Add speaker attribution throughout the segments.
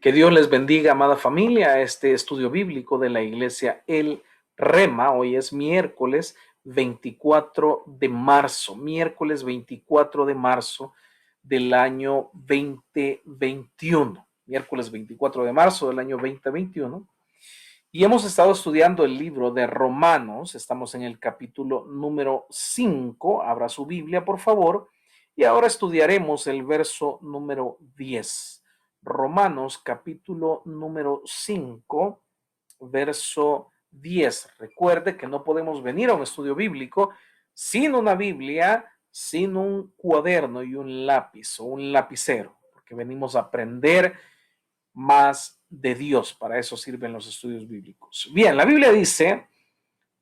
Speaker 1: Que Dios les bendiga, amada familia, este estudio bíblico de la iglesia El Rema. Hoy es miércoles 24 de marzo, miércoles 24 de marzo del año 2021, miércoles 24 de marzo del año 2021. Y hemos estado estudiando el libro de Romanos, estamos en el capítulo número 5, abra su Biblia por favor, y ahora estudiaremos el verso número 10. Romanos capítulo número 5, verso 10. Recuerde que no podemos venir a un estudio bíblico sin una Biblia, sin un cuaderno y un lápiz o un lapicero, porque venimos a aprender más de Dios. Para eso sirven los estudios bíblicos. Bien, la Biblia dice,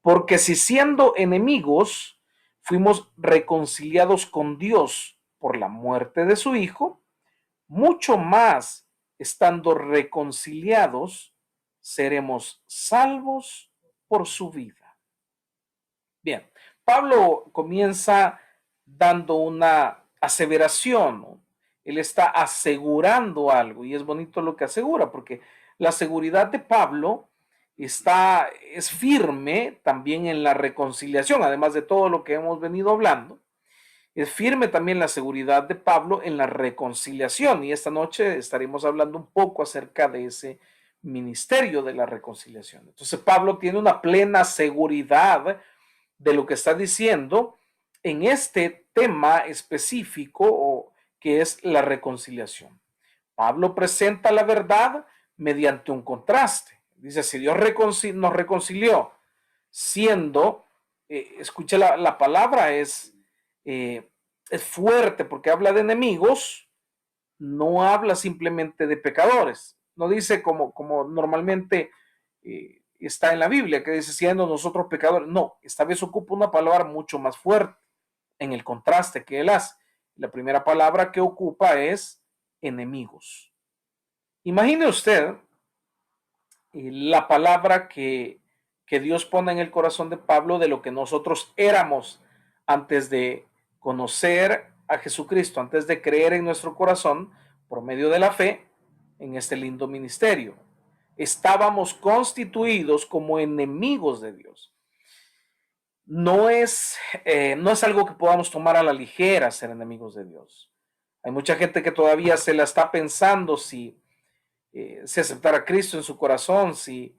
Speaker 1: porque si siendo enemigos fuimos reconciliados con Dios por la muerte de su Hijo, mucho más estando reconciliados seremos salvos por su vida. Bien, Pablo comienza dando una aseveración, ¿no? Él está asegurando algo y es bonito lo que asegura porque la seguridad de Pablo es firme también en la reconciliación, además de todo lo que hemos venido hablando. Es firme también la seguridad de Pablo en la reconciliación y esta noche estaremos hablando un poco acerca de ese ministerio de la reconciliación. Entonces Pablo tiene una plena seguridad de lo que está diciendo en este tema específico que es la reconciliación. Pablo presenta la verdad mediante un contraste. Dice, si Dios nos reconcilió siendo, escuche la palabra, es fuerte porque habla de enemigos, no habla simplemente de pecadores. No dice como normalmente está en la Biblia, que dice siendo nosotros pecadores. No, esta vez ocupa una palabra mucho más fuerte en el contraste que él hace. La primera palabra que ocupa es enemigos. Imagine usted la palabra que Dios pone en el corazón de Pablo de lo que nosotros éramos antes de conocer a Jesucristo, antes de creer en nuestro corazón por medio de la fe en este lindo ministerio. Estábamos constituidos como enemigos de Dios. No es algo que podamos tomar a la ligera ser enemigos de Dios. Hay mucha gente que todavía se la está pensando si aceptar a Cristo en su corazón, si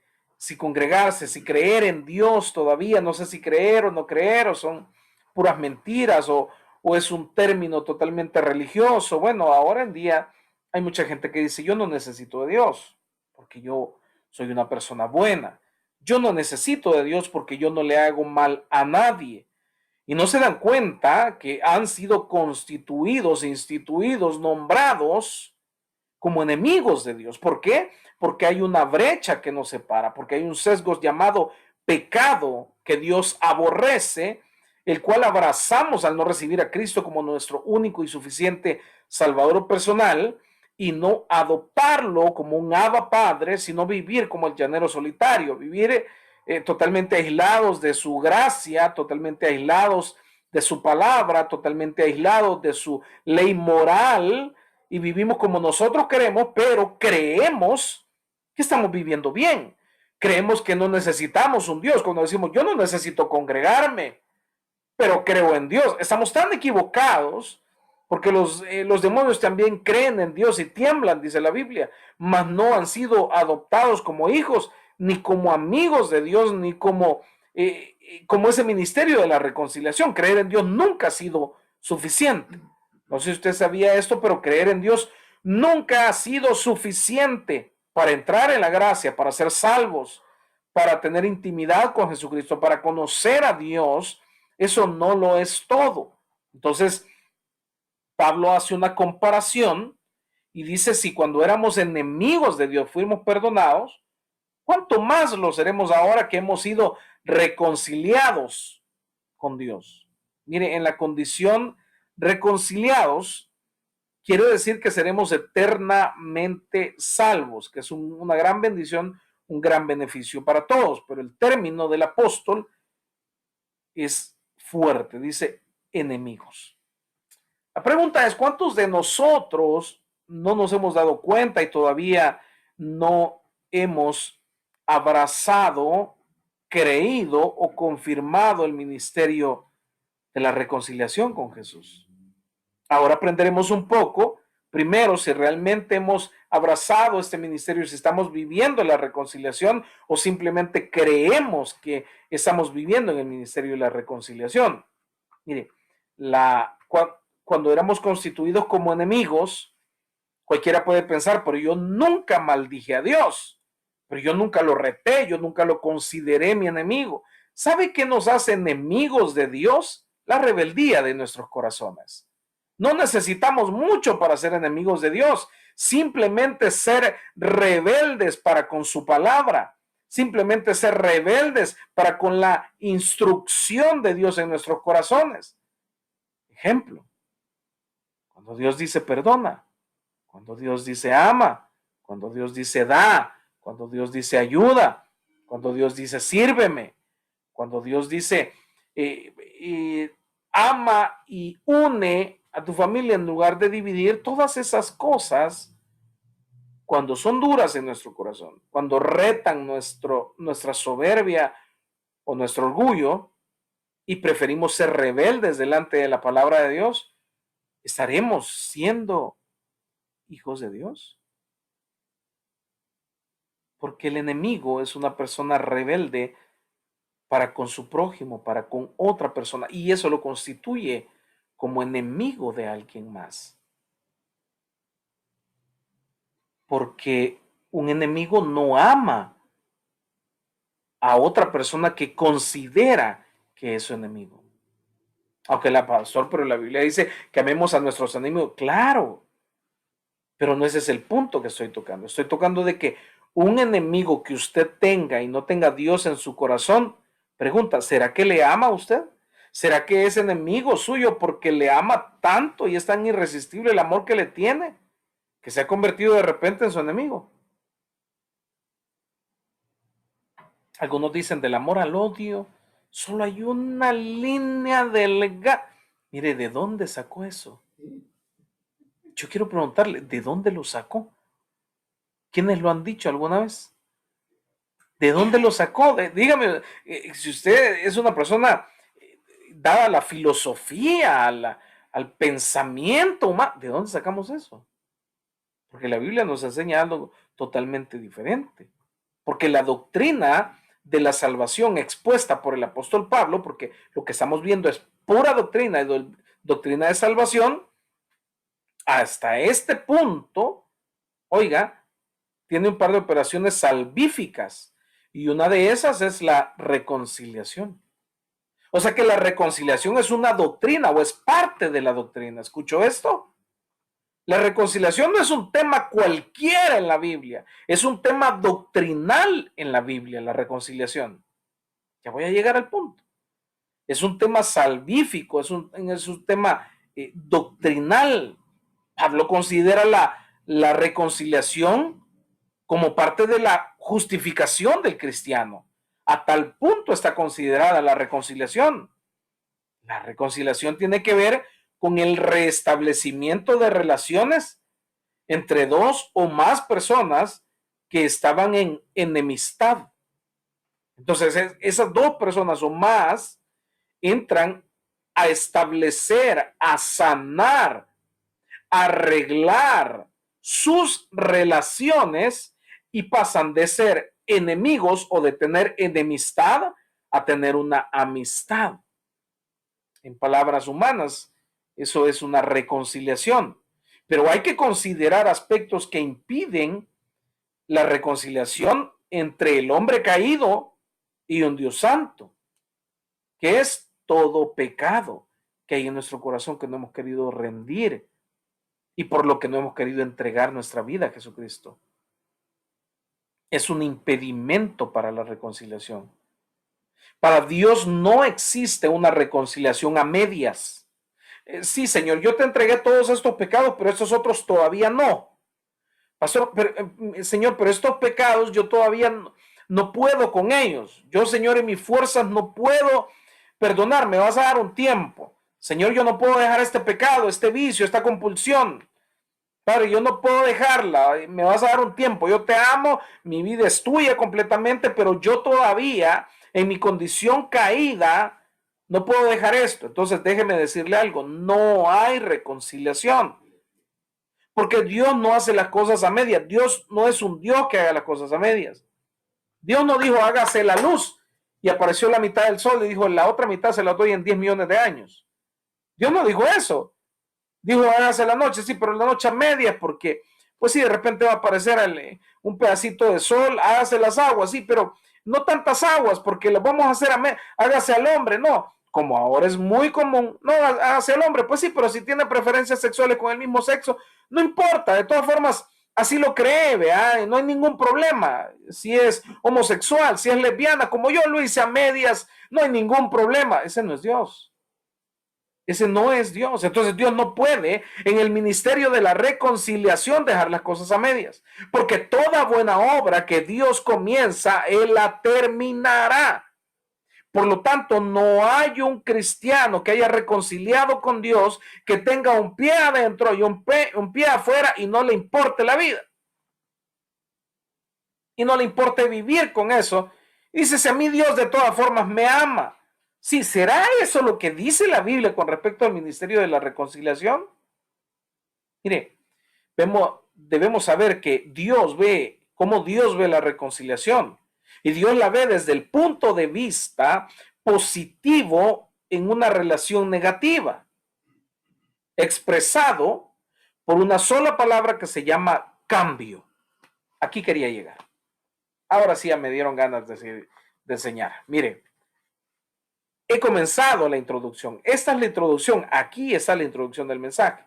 Speaker 1: congregarse, si creer en Dios todavía, no sé si creer o no creer, o son puras mentiras, o es un término totalmente religioso. Bueno, ahora en día hay mucha gente que dice, yo no necesito de Dios, porque yo soy una persona buena. Yo no necesito de Dios porque yo no le hago mal a nadie. Y no se dan cuenta que han sido constituidos, instituidos, nombrados como enemigos de Dios. ¿Por qué? Porque hay una brecha que nos separa, porque hay un sesgo llamado pecado que Dios aborrece, el cual abrazamos al no recibir a Cristo como nuestro único y suficiente Salvador personal y no adoptarlo como un Abba Padre, sino vivir como el llanero solitario, vivir totalmente aislados de su gracia, totalmente aislados de su palabra, totalmente aislados de su ley moral, y vivimos como nosotros queremos, pero creemos que estamos viviendo bien. Creemos que no necesitamos un Dios. Cuando decimos, yo no necesito congregarme, pero creo en Dios. Estamos tan equivocados porque los demonios también creen en Dios y tiemblan, dice la Biblia, mas no han sido adoptados como hijos, ni como amigos de Dios, ni como ese ministerio de la reconciliación. Creer en Dios nunca ha sido suficiente. No sé si usted sabía esto, pero creer en Dios nunca ha sido suficiente para entrar en la gracia, para ser salvos, para tener intimidad con Jesucristo, para conocer a Dios. Eso no lo es todo. Entonces, Pablo hace una comparación y dice, si cuando éramos enemigos de Dios fuimos perdonados, ¿cuánto más lo seremos ahora que hemos sido reconciliados con Dios? Mire, en la condición reconciliados, quiere decir que seremos eternamente salvos, que es una gran bendición, un gran beneficio para todos, pero el término del apóstol es fuerte, dice enemigos. La pregunta es, ¿cuántos de nosotros no nos hemos dado cuenta y todavía no hemos abrazado, creído o confirmado el ministerio de la reconciliación con Jesús. Ahora aprenderemos un poco, primero, si realmente hemos abrazado este ministerio, si estamos viviendo la reconciliación o simplemente creemos que estamos viviendo en el ministerio de la reconciliación. Mire, cuando éramos constituidos como enemigos, cualquiera puede pensar, pero yo nunca maldije a Dios, pero yo nunca lo reté, yo nunca lo consideré mi enemigo. ¿Sabe qué nos hace enemigos de Dios? La rebeldía de nuestros corazones. No necesitamos mucho para ser enemigos de Dios, simplemente ser rebeldes para con su palabra, simplemente ser rebeldes para con la instrucción de Dios en nuestros corazones. Ejemplo, cuando Dios dice perdona, cuando Dios dice ama, cuando Dios dice da, cuando Dios dice ayuda, cuando Dios dice sírveme, cuando Dios dice ama y une a tu familia en lugar de dividir, todas esas cosas, cuando son duras en nuestro corazón, cuando retan nuestra soberbia o nuestro orgullo y preferimos ser rebeldes delante de la palabra de Dios, ¿estaremos siendo hijos de Dios? Porque el enemigo es una persona rebelde para con su prójimo, para con otra persona, y eso lo constituye como enemigo de alguien más. Porque un enemigo no ama a otra persona que considera que es su enemigo. Aunque pero la Biblia dice que amemos a nuestros enemigos. Claro, pero no ese es el punto que estoy tocando. Estoy tocando de que un enemigo que usted tenga y no tenga a Dios en su corazón, pregunta, ¿será que le ama a usted? ¿Será que es enemigo suyo porque le ama tanto y es tan irresistible el amor que le tiene que se ha convertido de repente en su enemigo? Algunos dicen del amor al odio, solo hay una línea delgada. Mire, ¿de dónde sacó eso? Yo quiero preguntarle, ¿de dónde lo sacó? ¿Quiénes lo han dicho alguna vez? ¿De dónde lo sacó? Dígame, si usted es una persona dada a la filosofía, al pensamiento humano, ¿de dónde sacamos eso? Porque la Biblia nos enseña algo totalmente diferente. Porque la doctrina de la salvación expuesta por el apóstol Pablo, porque lo que estamos viendo es pura doctrina, doctrina de salvación, hasta este punto, oiga, tiene un par de operaciones salvíficas y una de esas es la reconciliación. O sea que la reconciliación es una doctrina o es parte de la doctrina. ¿Escuchó esto? La reconciliación no es un tema cualquiera en la Biblia, es un tema doctrinal en la Biblia, la reconciliación. Ya voy a llegar al punto. Es un tema salvífico, es un tema doctrinal. Pablo considera la reconciliación como parte de la justificación del cristiano. A tal punto está considerada la reconciliación. La reconciliación tiene que ver con el restablecimiento de relaciones entre dos o más personas que estaban en enemistad. Entonces, esas dos personas o más entran a establecer, a sanar, a arreglar sus relaciones y pasan de ser enemigos o de tener enemistad a tener una amistad. En palabras humanas, eso es una reconciliación. Pero hay que considerar aspectos que impiden la reconciliación entre el hombre caído y un Dios santo, que es todo pecado que hay en nuestro corazón que no hemos querido rendir y por lo que no hemos querido entregar nuestra vida a Jesucristo. Es un impedimento para la reconciliación. Para Dios no existe una reconciliación a medias. Sí, Señor, yo te entregué todos estos pecados, pero estos otros todavía no. Pastor, Señor, pero estos pecados yo todavía no puedo con ellos. Yo, Señor, en mis fuerzas no puedo perdonar. Me vas a dar un tiempo. Señor, yo no puedo dejar este pecado, este vicio, esta compulsión. Padre, yo no puedo dejarla, me vas a dar un tiempo, yo te amo, mi vida es tuya completamente, pero yo todavía, en mi condición caída, no puedo dejar esto. Entonces déjeme decirle algo, no hay reconciliación, porque Dios no hace las cosas a medias, Dios no es un Dios que haga las cosas a medias. Dios no dijo hágase la luz y apareció la mitad del sol y dijo la otra mitad se la doy en 10 millones de años. Dios no dijo eso. Dijo hágase la noche, sí, pero la noche a medias porque, pues sí, de repente va a aparecer un pedacito de sol, hágase las aguas, sí, pero no tantas aguas porque lo vamos a hacer hágase al hombre, no. Como ahora es muy común, no, hágase al hombre, pues sí, pero si tiene preferencias sexuales con el mismo sexo, no importa, de todas formas, así lo cree, ¿vea? No hay ningún problema. Si es homosexual, si es lesbiana, como yo lo hice a medias, no hay ningún problema. Ese no es Dios. Ese no es Dios. Entonces Dios no puede en el ministerio de la reconciliación dejar las cosas a medias. Porque toda buena obra que Dios comienza, Él la terminará. Por lo tanto, no hay un cristiano que haya reconciliado con Dios que tenga un pie adentro y un pie afuera y no le importe la vida. Y no le importe vivir con eso. Y dice, si a mí Dios de todas formas me ama. Sí, ¿será eso lo que dice la Biblia con respecto al ministerio de la reconciliación? Mire, debemos saber que Dios ve, cómo Dios ve la reconciliación. Y Dios la ve desde el punto de vista positivo en una relación negativa, expresado por una sola palabra que se llama cambio. Aquí quería llegar. Ahora sí ya me dieron ganas de enseñar. Mire, he comenzado la introducción. Esta es la introducción. Aquí está la introducción del mensaje.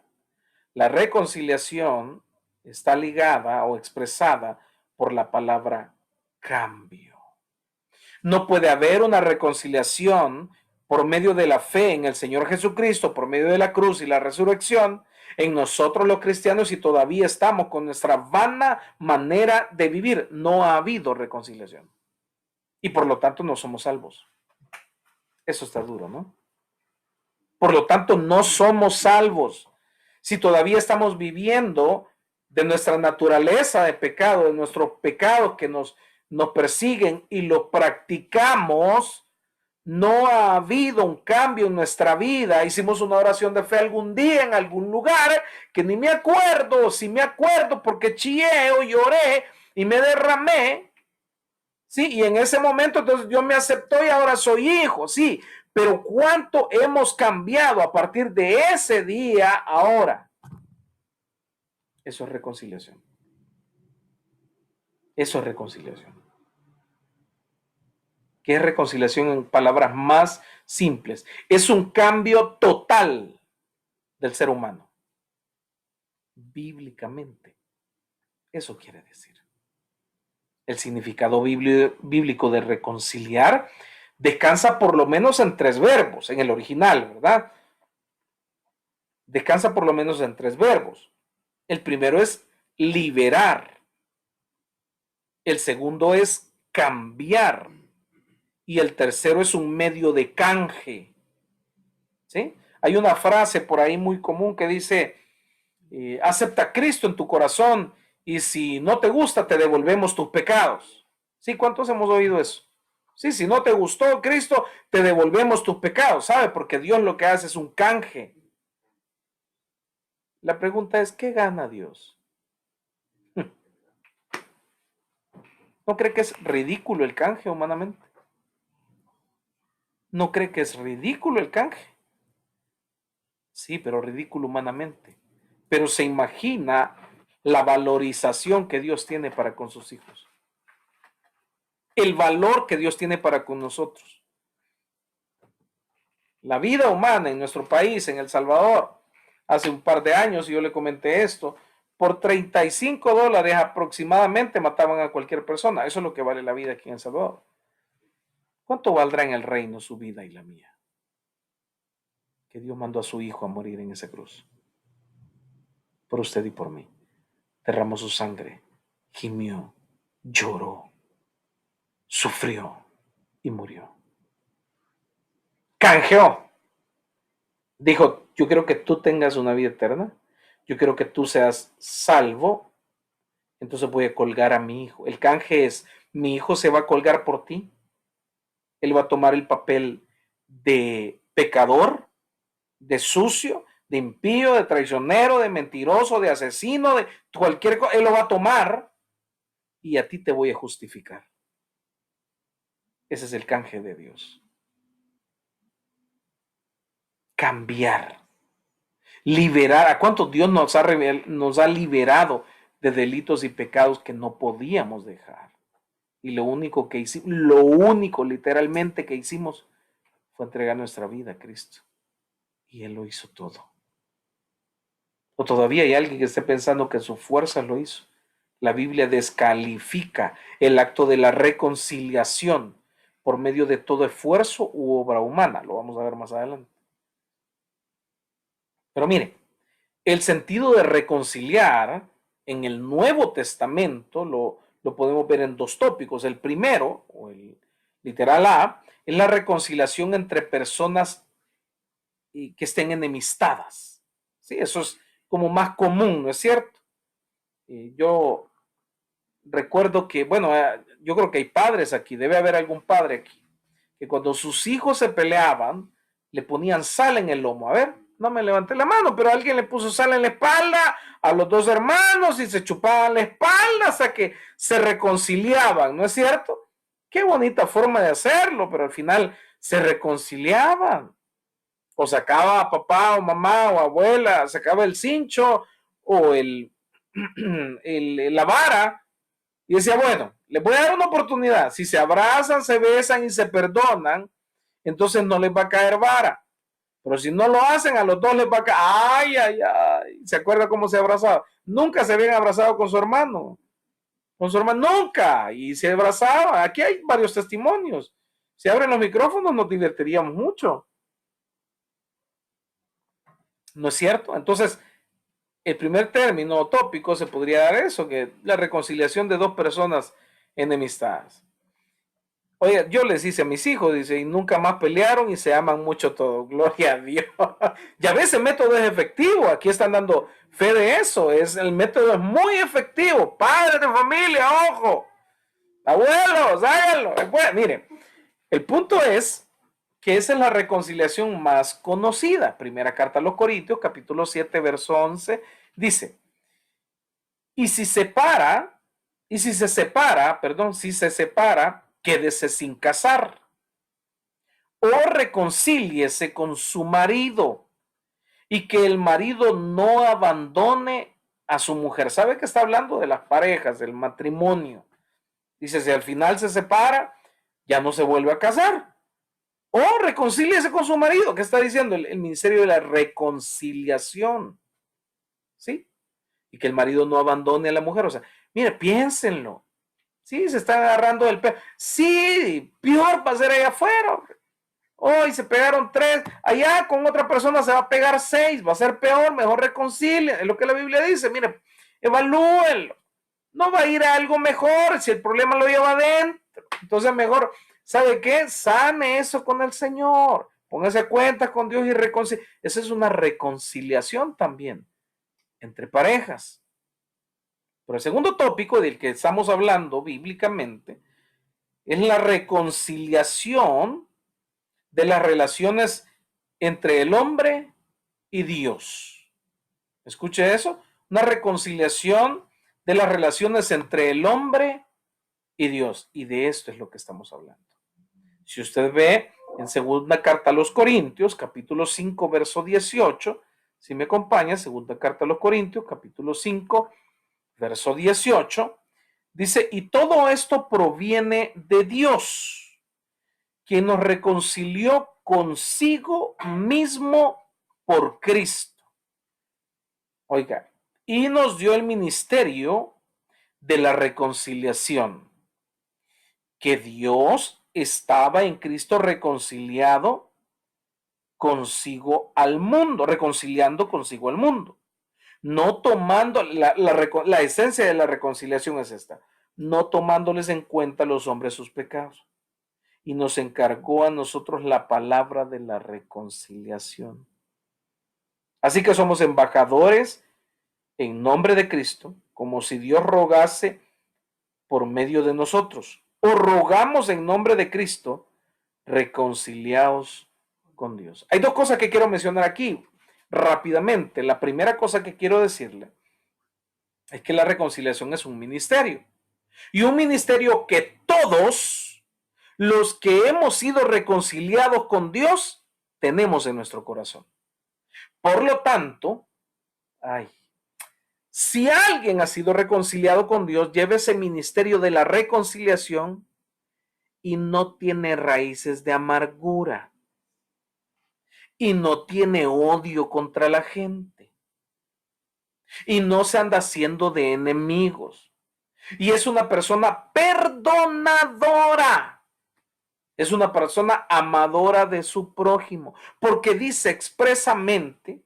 Speaker 1: La reconciliación está ligada o expresada por la palabra cambio. No puede haber una reconciliación por medio de la fe en el Señor Jesucristo, por medio de la cruz y la resurrección, en nosotros los cristianos y todavía estamos con nuestra vana manera de vivir. No ha habido reconciliación. Y por lo tanto no somos salvos. Eso está duro, ¿no? Por lo tanto no somos salvos. Si todavía estamos viviendo de nuestra naturaleza de pecado, de nuestros pecados que nos persiguen y lo practicamos, no ha habido un cambio en nuestra vida. Hicimos una oración de fe algún día en algún lugar que ni me acuerdo, si me acuerdo porque chillé o lloré y me derramé, sí, y en ese momento entonces Dios me aceptó y ahora soy hijo, sí, pero ¿cuánto hemos cambiado a partir de ese día ahora? Eso es reconciliación. Eso es reconciliación. ¿Qué es reconciliación en palabras más simples? Es un cambio total del ser humano. Bíblicamente. Eso quiere decir. El significado bíblico de reconciliar descansa por lo menos en 3 verbos, en el original, ¿verdad? Descansa por lo menos en 3 verbos. El primero es liberar. El segundo es cambiar. Y el tercero es un medio de canje. ¿Sí? Hay una frase por ahí muy común que dice, acepta a Cristo en tu corazón y si no te gusta te devolvemos tus pecados. ¿Sí? ¿Cuántos hemos oído eso? Sí, si no te gustó Cristo, te devolvemos tus pecados, ¿sabe? Porque Dios lo que hace es un canje. La pregunta es, ¿qué gana Dios? ¿No cree que es ridículo el canje humanamente? ¿No cree que es ridículo el canje? Sí, pero ridículo humanamente. Pero se imagina la valorización que Dios tiene para con sus hijos. El valor que Dios tiene para con nosotros. La vida humana en nuestro país, en El Salvador, hace un par de años, y yo le comenté esto, por $35 aproximadamente mataban a cualquier persona. Eso es lo que vale la vida aquí en El Salvador. ¿Cuánto valdrá en el reino su vida y la mía? Que Dios mandó a su hijo a morir en esa cruz. Por usted y por mí. Derramó su sangre, gimió, lloró, sufrió y murió. Canjeó. Dijo, yo quiero que tú tengas una vida eterna, yo quiero que tú seas salvo, entonces voy a colgar a mi hijo. El canje es, mi hijo se va a colgar por ti, él va a tomar el papel de pecador, de sucio, de impío, de traicionero, de mentiroso, de asesino, de cualquier cosa, él lo va a tomar y a ti te voy a justificar. Ese es el canje de Dios. Cambiar, liberar. ¿A cuántos Dios nos ha liberado de delitos y pecados que no podíamos dejar? Y lo único que hicimos, lo único literalmente que hicimos fue entregar nuestra vida a Cristo. Y Él lo hizo todo. O todavía hay alguien que esté pensando que su fuerza lo hizo. La Biblia descalifica el acto de la reconciliación por medio de todo esfuerzo u obra humana. Lo vamos a ver más adelante. Pero mire, el sentido de reconciliar en el Nuevo Testamento lo podemos ver en dos tópicos. El primero, o el literal A, es la reconciliación entre personas que estén enemistadas. Sí, eso es como más común, ¿no es cierto? Yo recuerdo que, bueno, yo creo que hay padres aquí, debe haber algún padre aquí, que cuando sus hijos se peleaban, le ponían sal en el lomo. A ver, no me levanté la mano, pero alguien le puso sal en la espalda a los dos hermanos y se chupaban la espalda hasta que se reconciliaban, ¿no es cierto? Qué bonita forma de hacerlo, pero al final se reconciliaban. O sacaba a papá o mamá o abuela, sacaba el cincho o la vara y decía, bueno, les voy a dar una oportunidad. Si se abrazan, se besan y se perdonan, entonces no les va a caer vara. Pero si no lo hacen, a los dos les va a caer. Ay, ay, ay. ¿Se acuerda cómo se abrazaba? Nunca se habían abrazado con su hermano. Con su hermano, nunca. Y se abrazaba. Aquí hay varios testimonios. Si abren los micrófonos, nos divertiríamos mucho. ¿No es cierto? Entonces, el primer término tópico se podría dar eso, que la reconciliación de dos personas enemistadas. Oye, yo les hice a mis hijos, dice, y nunca más pelearon y se aman mucho todos. Gloria a Dios. Ya ves, el método es efectivo. Aquí están dando fe de eso. El método es muy efectivo. Padres de familia, ojo. Abuelos, háganlo. Miren, el punto es que esa es la reconciliación más conocida. Primera carta a los Corintios, capítulo 7, verso 11, dice, y si se separa, quédese sin casar o reconcíliese con su marido y que el marido no abandone a su mujer. ¿Sabe que está hablando de las parejas, del matrimonio? Dice, si al final se separa, ya no se vuelve a casar. O reconcíliese con su marido. ¿Qué está diciendo? El ministerio de la reconciliación. ¿Sí? Y que el marido no abandone a la mujer. O sea, mire, piénsenlo. Sí, se están agarrando el pelo. Sí, peor va a ser allá afuera. Hoy se pegaron 3, allá con otra persona se va a pegar 6, va a ser peor, mejor reconcilien. Es lo que la Biblia dice. Mire, evalúenlo. No va a ir a algo mejor si el problema lo lleva adentro. Entonces, mejor, ¿sabe qué? Sane eso con el Señor. Póngase a cuenta con Dios y reconcilie. Esa es una reconciliación también entre parejas. Pero el segundo tópico del que estamos hablando bíblicamente es la reconciliación de las relaciones entre el hombre y Dios. Escuche eso, una reconciliación de las relaciones entre el hombre y Dios. Y de esto es lo que estamos hablando. Si usted ve en segunda carta a los Corintios, capítulo 5, verso 18, si me acompaña, segunda carta a los Corintios, capítulo 5, verso 18, dice, y todo esto proviene de Dios, quien nos reconcilió consigo mismo por Cristo. Oiga, y nos dio el ministerio de la reconciliación, que Dios estaba en Cristo reconciliado consigo al mundo, reconciliando consigo al mundo. No tomando, la esencia de la reconciliación es esta, no tomándoles en cuenta a los hombres sus pecados. Y nos encargó a nosotros la palabra de la reconciliación. Así que somos embajadores en nombre de Cristo, como si Dios rogase por medio de nosotros. O rogamos en nombre de Cristo, reconciliados con Dios. Hay dos cosas que quiero mencionar aquí rápidamente. La primera cosa que quiero decirle es que la reconciliación es un ministerio. Y un ministerio que todos los que hemos sido reconciliados con Dios tenemos en nuestro corazón. Por lo tanto, si alguien ha sido reconciliado con Dios, lleva ese ministerio de la reconciliación y no tiene raíces de amargura y no tiene odio contra la gente y no se anda haciendo de enemigos y es una persona perdonadora. Es una persona amadora de su prójimo, porque dice expresamente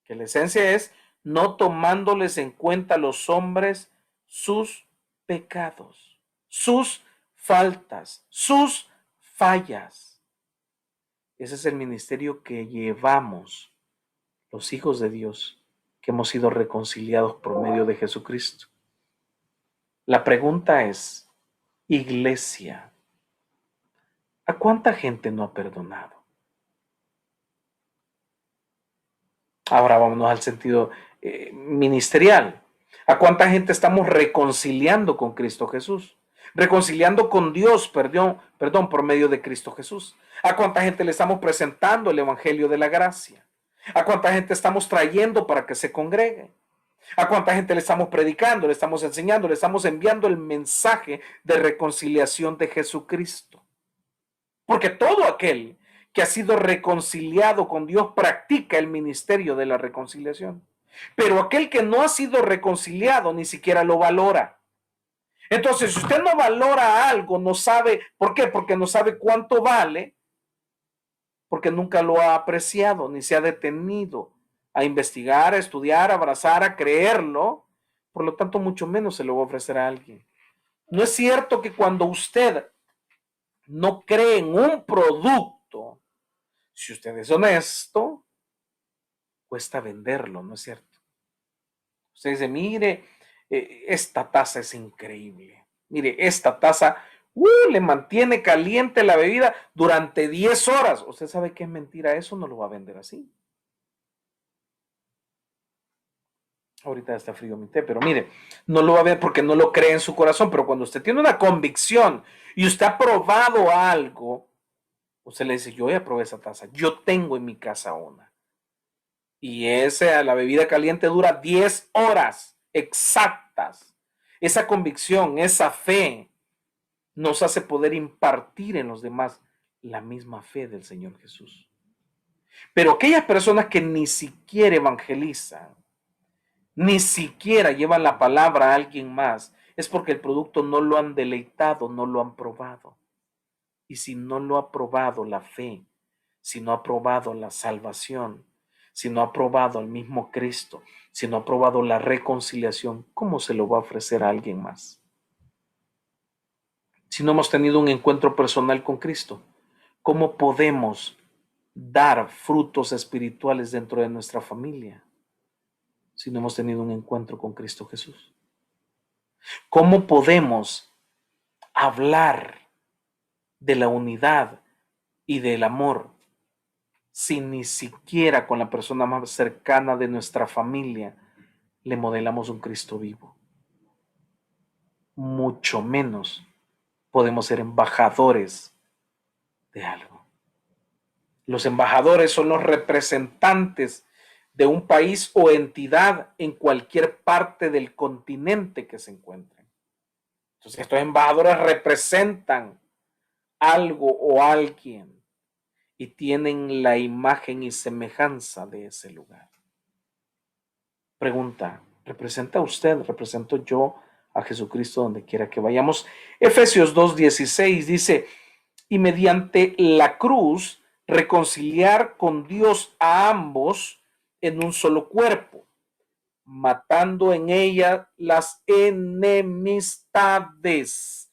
Speaker 1: que la esencia es no tomándoles en cuenta a los hombres sus pecados, sus faltas, sus fallas. Ese es el ministerio que llevamos los hijos de Dios, que hemos sido reconciliados por medio de Jesucristo. La pregunta es, iglesia, ¿a cuánta gente no ha perdonado? Ahora vámonos al sentido ministerial. ¿A cuánta gente estamos reconciliando con Cristo Jesús? Reconciliando con Dios, perdón, por medio de Cristo Jesús. ¿A cuánta gente le estamos presentando el Evangelio de la gracia? ¿A cuánta gente estamos trayendo para que se congregue? ¿A cuánta gente le estamos predicando, le estamos enseñando, le estamos enviando el mensaje de reconciliación de Jesucristo? Porque todo aquel que ha sido reconciliado con Dios practica el ministerio de la reconciliación. Pero aquel que no ha sido reconciliado ni siquiera lo valora. Entonces, si usted no valora algo, no sabe, ¿por qué? Porque no sabe cuánto vale, porque nunca lo ha apreciado, ni se ha detenido a investigar, a estudiar, a abrazar, a creerlo. Por lo tanto, mucho menos se lo va a ofrecer a alguien. No es cierto que cuando usted no cree en un producto, si usted es honesto, cuesta venderlo, ¿no es cierto? Usted dice, mire, esta taza es increíble. Mire, esta taza le mantiene caliente la bebida durante 10 horas. Usted sabe que es mentira, eso no lo va a vender así. Ahorita está frío mi té, pero mire, no lo va a ver porque no lo cree en su corazón, pero cuando usted tiene una convicción y usted ha probado algo, usted le dice, yo ya probé esa taza, yo tengo en mi casa una. Y la bebida caliente dura 10 horas exactas. Esa convicción, esa fe, nos hace poder impartir en los demás la misma fe del Señor Jesús. Pero aquellas personas que ni siquiera evangelizan, ni siquiera llevan la palabra a alguien más, es porque el producto no lo han deleitado, no lo han probado. Y si no lo ha probado la fe, si no ha probado la salvación, si no ha probado al mismo Cristo, si no ha probado la reconciliación, ¿cómo se lo va a ofrecer a alguien más? Si no hemos tenido un encuentro personal con Cristo, ¿cómo podemos dar frutos espirituales dentro de nuestra familia si no hemos tenido un encuentro con Cristo Jesús? ¿Cómo podemos hablar de la unidad y del amor si ni siquiera con la persona más cercana de nuestra familia le modelamos un Cristo vivo? Mucho menos podemos ser embajadores de algo. Los embajadores son los representantes de un país o entidad en cualquier parte del continente que se encuentren. Entonces, estos embajadores representan algo o alguien y tienen la imagen y semejanza de ese lugar. Pregunta, ¿representa usted, represento yo a Jesucristo donde quiera que vayamos? Efesios 2:16 dice, y mediante la cruz reconciliar con Dios a ambos en un solo cuerpo, matando en ella las enemistades.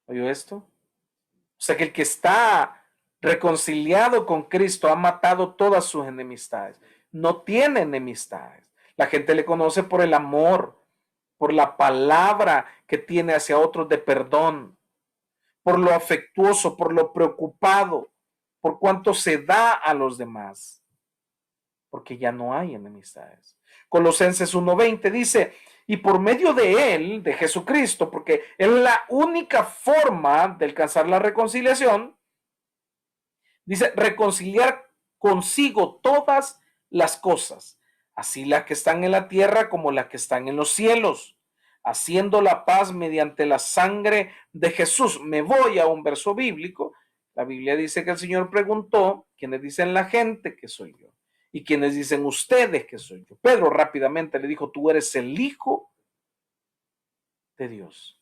Speaker 1: ¿Oyó esto? O sea que el que está reconciliado con Cristo ha matado todas sus enemistades. no tiene enemistades. La gente le conoce por el amor, por la palabra que tiene hacia otros de perdón, por lo afectuoso, por lo preocupado, por cuánto se da a los demás, porque ya no hay enemistades. Colosenses 1:20 dice, y por medio de él, de Jesucristo, porque es la única forma de alcanzar la reconciliación, dice, reconciliar consigo todas las cosas, así las que están en la tierra como las que están en los cielos, haciendo la paz mediante la sangre de Jesús. Me voy a un verso bíblico. La Biblia dice que el Señor preguntó, ¿quiénes dicen la gente que soy yo? ¿Y quiénes dicen ustedes que soy yo? Pedro rápidamente le dijo, tú eres el Hijo de Dios.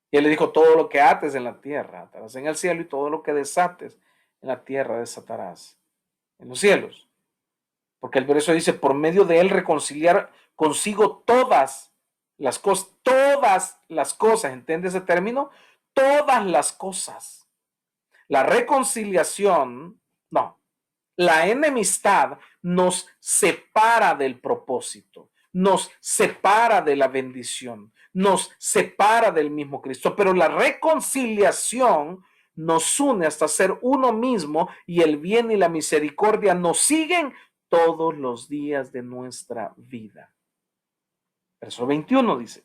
Speaker 1: Y él le dijo, todo lo que ates en la tierra, atarás en el cielo, y todo lo que desates en la tierra, desatarás en los cielos. Porque el verso dice, por medio de él reconciliar consigo todas las cosas, ¿entiende ese término? Todas las cosas. La reconciliación, no, la enemistad nos separa del propósito, nos separa de la bendición, nos separa del mismo Cristo, pero la reconciliación nos une hasta ser uno mismo y el bien y la misericordia nos siguen todos los días de nuestra vida. Verso 21 dice,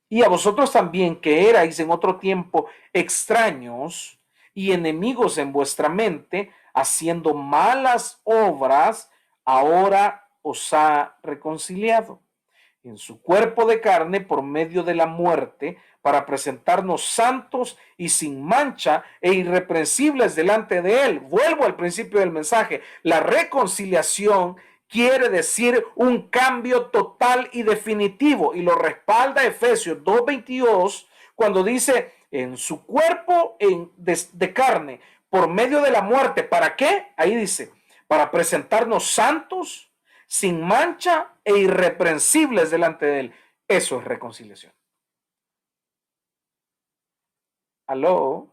Speaker 1: y a vosotros también que erais en otro tiempo extraños y enemigos en vuestra mente, haciendo malas obras, ahora os ha reconciliado en su cuerpo de carne por medio de la muerte, para presentarnos santos y sin mancha e irreprensibles delante de él. Vuelvo al principio del mensaje. La reconciliación quiere decir un cambio total y definitivo, y lo respalda Efesios 2:22 cuando dice en su cuerpo de carne por medio de la muerte. ¿Para qué? Ahí dice, para presentarnos santos, sin mancha e irreprensibles delante de él. Eso es reconciliación. ¿Aló?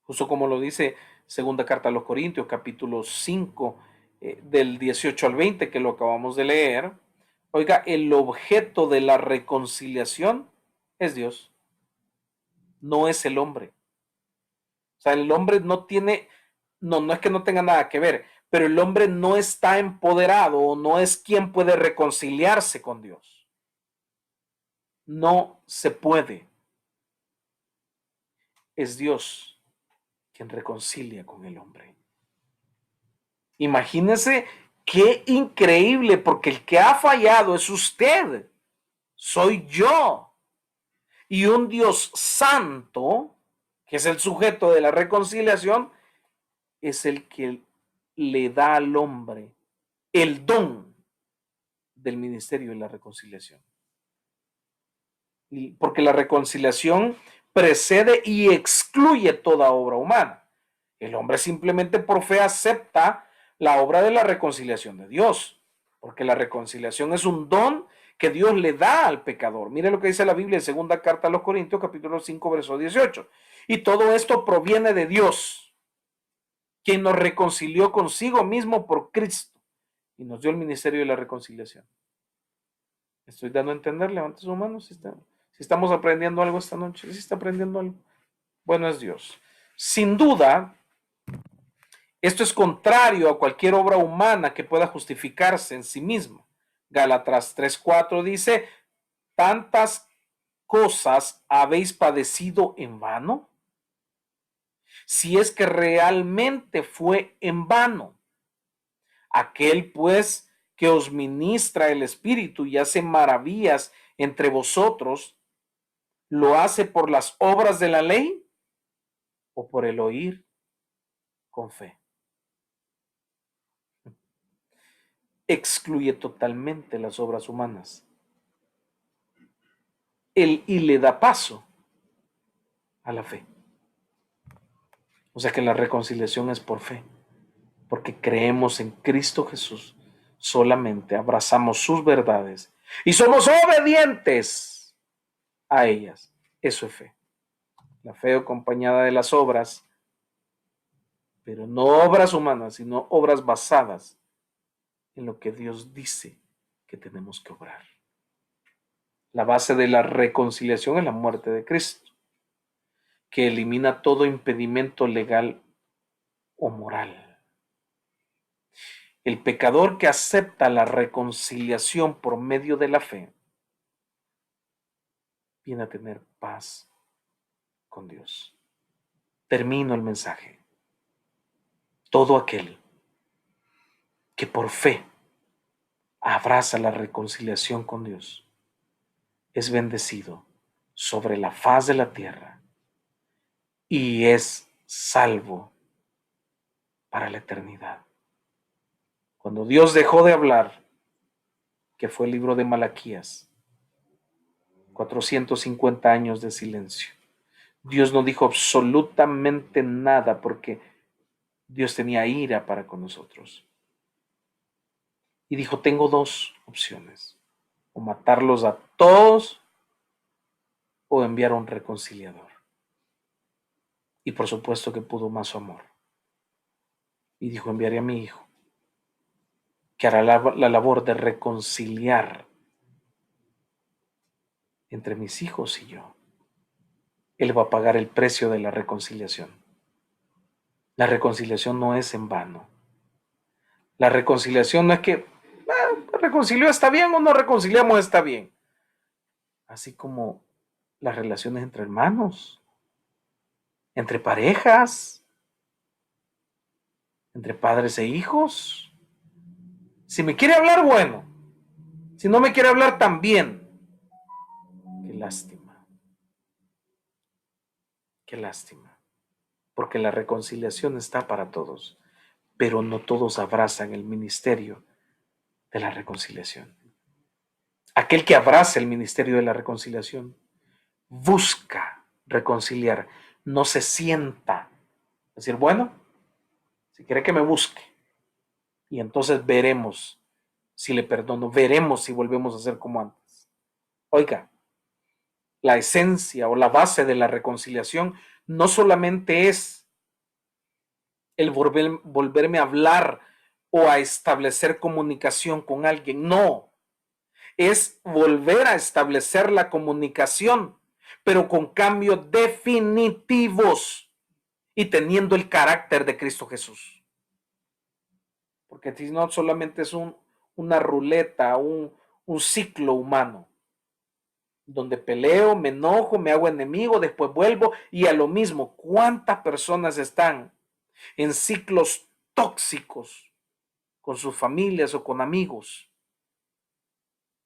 Speaker 1: Justo como lo dice segunda carta a los Corintios, capítulo 5, del 18 al 20, que lo acabamos de leer. Oiga, el objeto de la reconciliación es Dios, no es el hombre. O sea, el hombre no tiene, no es que no tenga nada que ver, pero el hombre no está empoderado o no es quien puede reconciliarse con Dios. No se puede. Es Dios quien reconcilia con el hombre. Imagínese qué increíble, porque el que ha fallado es usted, soy yo. Y un Dios santo, que es el sujeto de la reconciliación, es el que le da al hombre el don del ministerio de la reconciliación. Porque la reconciliación precede y excluye toda obra humana. El hombre simplemente por fe acepta la obra de la reconciliación de Dios, porque la reconciliación es un don que Dios le da al pecador. Mire lo que dice la Biblia en segunda carta a los Corintios, capítulo 5, verso 18. Y todo esto proviene de Dios, quien nos reconcilió consigo mismo por Cristo y nos dio el ministerio de la reconciliación. ¿Estoy dando a entender? Levante su mano si estamos aprendiendo algo esta noche. ¿Sí está aprendiendo algo? Bueno, es Dios. Sin duda, esto es contrario a cualquier obra humana que pueda justificarse en sí misma. Gálatas 3:4 dice, ¿tantas cosas habéis padecido en vano? Si es que realmente fue en vano. Aquel pues que os ministra el Espíritu y hace maravillas entre vosotros, ¿lo hace por las obras de la ley o por el oír con fe? Excluye totalmente las obras humanas y le da paso a la fe. O sea que la reconciliación es por fe, porque creemos en Cristo Jesús, solamente abrazamos sus verdades y somos obedientes a ellas. Eso es fe. La fe acompañada de las obras pero no obras humanas, sino obras basadas en lo que Dios dice que tenemos que obrar. La base de la reconciliación es la muerte de Cristo, que elimina todo impedimento legal o moral. El pecador que acepta la reconciliación por medio de la fe viene a tener paz con Dios. Termino el mensaje. Todo aquel que por fe abraza la reconciliación con Dios es bendecido sobre la faz de la tierra y es salvo para la eternidad. Cuando Dios dejó de hablar, que fue el libro de Malaquías, 450 años de silencio. Dios no dijo absolutamente nada porque Dios tenía ira para con nosotros. Y dijo, tengo dos opciones, o matarlos a todos o enviar a un reconciliador. Y por supuesto que pudo más su amor. Y dijo, enviaré a mi hijo, que hará la labor de reconciliar entre mis hijos y yo. Él va a pagar el precio de la reconciliación. La reconciliación no es en vano. La reconciliación no es que reconcilió está bien o no reconciliamos está bien. Así como las relaciones entre hermanos, entre parejas, entre padres e hijos. Si me quiere hablar, bueno. Si no me quiere hablar, también. Qué lástima. Qué lástima. Porque la reconciliación está para todos, pero no todos abrazan el ministerio de la reconciliación. Aquel que abraza el ministerio de la reconciliación busca reconciliar, no se sienta. Es decir, bueno, si quiere que me busque, y entonces veremos si le perdono, veremos si volvemos a ser como antes. Oiga, la esencia o la base de la reconciliación no solamente es el volverme a hablar o a establecer comunicación con alguien, no, es volver a establecer la comunicación, pero con cambios definitivos y teniendo el carácter de Cristo Jesús. Porque si no solamente es una ruleta, un ciclo humano, donde peleo, me enojo, me hago enemigo, después vuelvo y a lo mismo. ¿Cuántas personas están en ciclos tóxicos con sus familias o con amigos?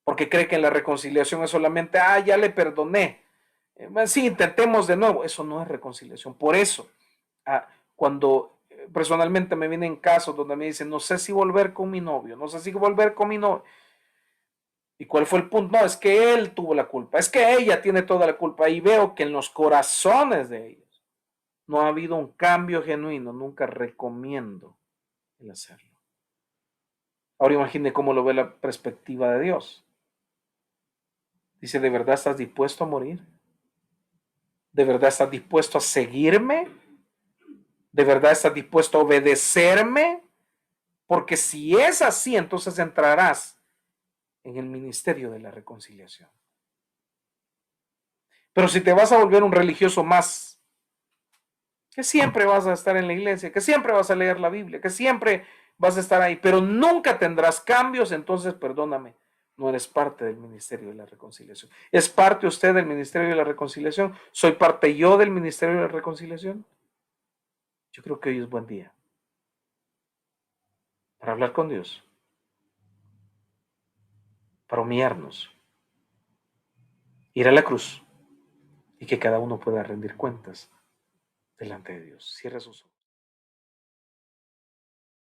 Speaker 1: Porque cree que la reconciliación es solamente, ya le perdoné. Sí, intentemos de nuevo. Eso no es reconciliación. Por eso, cuando personalmente me vienen casos donde me dicen, no sé si volver con mi novio, no sé si volver con mi novio. ¿Y cuál fue el punto? No, es que él tuvo la culpa, es que ella tiene toda la culpa. Y veo que en los corazones de ellos no ha habido un cambio genuino. Nunca recomiendo el hacerlo. Ahora imagine cómo lo ve la perspectiva de Dios. Dice, ¿de verdad estás dispuesto a morir? ¿De verdad estás dispuesto a seguirme? ¿De verdad estás dispuesto a obedecerme? Porque si es así, entonces entrarás en el ministerio de la reconciliación. Pero si te vas a volver un religioso más, que siempre vas a estar en la iglesia, que siempre vas a leer la Biblia, que siempre vas a estar ahí, pero nunca tendrás cambios, entonces perdóname, no eres parte del ministerio de la reconciliación. ¿Es parte usted del ministerio de la reconciliación? ¿Soy parte yo del ministerio de la reconciliación? Yo creo que hoy es buen día para hablar con Dios, para humillarnos, ir a la cruz y que cada uno pueda rendir cuentas delante de Dios. Cierra sus ojos.